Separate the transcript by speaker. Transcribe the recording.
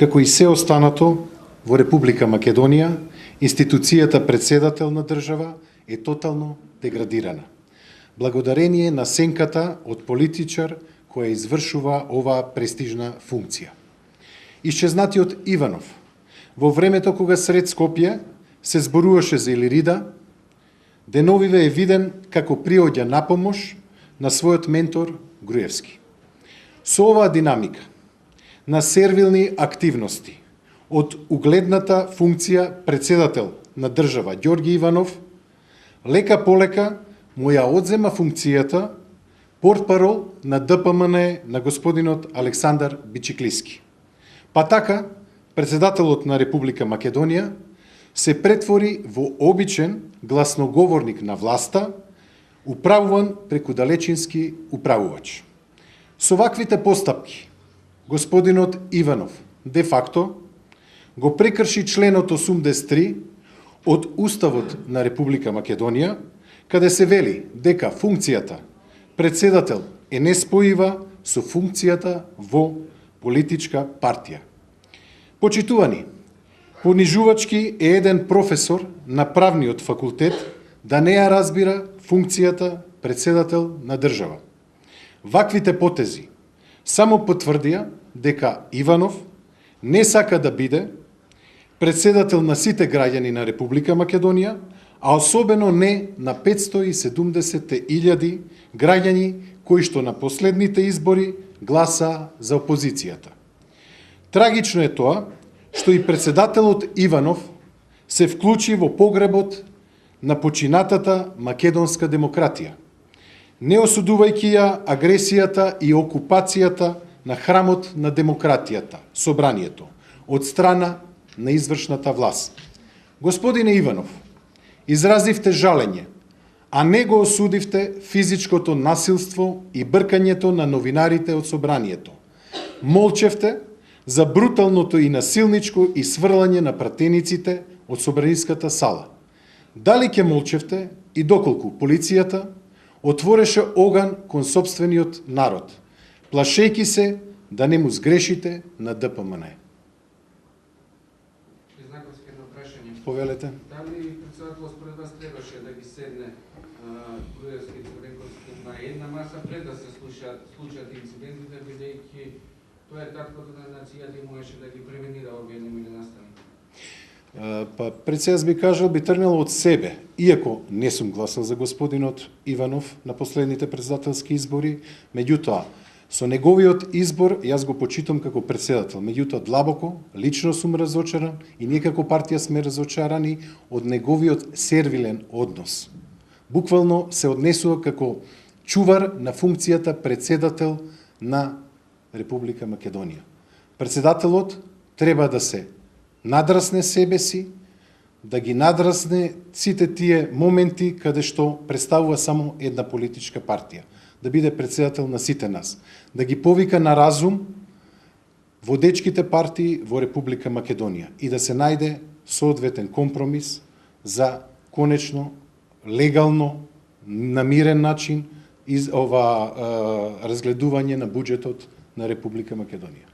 Speaker 1: Како и се останато во Република Македонија, институцијата председател на држава е тотално деградирана. Благодарение на сенката од политичар која извршува оваа престижна функција. Исчезнатиот Иванов, во времето кога сред Скопје се зборуваше за Илирида, деновиве е виден како приоѓа на помош на својот ментор Груевски. Со оваа динамика на сервилни активности од угледната функција председател на држава Ѓорги Иванов, лека полека му ја одзема функцијата портпарол на ДПМН на господинот Александар Бичиклиски. Па така, председателот на Република Македонија се претвори во обичен гласноговорник на власта, управуван преку далечински управувач. Со ваквите постапки, господинот Иванов де факто го прекрши членот 83 од Уставот на Република Македонија, каде се вели дека функцијата председател е неспојива со функцијата во политичка партија. Почитувани, понижувачки е еден професор на правниот факултет да не ја разбира функцијата председател на држава. Ваквите потези само потврдија дека Иванов не сака да биде председател на сите граѓани на Република Македонија, а особено не на 570.000 граѓани кои што на последните избори гласа за опозицијата. Трагично е тоа што и председателот Иванов се вклучи во погребот на починатата македонска демократија, не осудувајќи ја агресијата и окупацијата на храмот на демократијата, собранието, од страна на извршната власт. Господине Иванов, изразивте жалење, а не го осудивте физичкото насилство и бркањето на новинарите од собранието. Молчевте за бруталното и насилничко исврлање на пратениците од собраниската сала. Дали ќе молчевте и доколку полицијата отвореше оган кон сопствениот народ, плашејќи се да не му сгрешите на ДПМН? Повелете.
Speaker 2: Дали председател според вас требаше да ги седне Груевски и Црвенковски на една маса пред да се случат инцидентите, бидејќи тоа е таткото на нацијата и можеше да ги превенира овие немили настани?
Speaker 1: Па пред сега би кажал, би тргнал од себе, иако не сум гласал за господинот Иванов на последните председателски избори, меѓутоа, со неговиот избор, јас го почитам како председател. Меѓутоа, длабоко, лично сум разочаран и ние како партија сме разочарани од неговиот сервилен однос. Буквално се однесува како чувар на функцијата председател на Република Македонија. Председателот треба да се надрасне себе си, да ги надрасне сите тие моменти каде што представува само една политичка партија, да биде председател на сите нас, да ги повика на разум водечките партии во Република Македонија и да се најде соодветен компромис за конечно, легално, на мирен начин разгледување на буџетот на Република Македонија.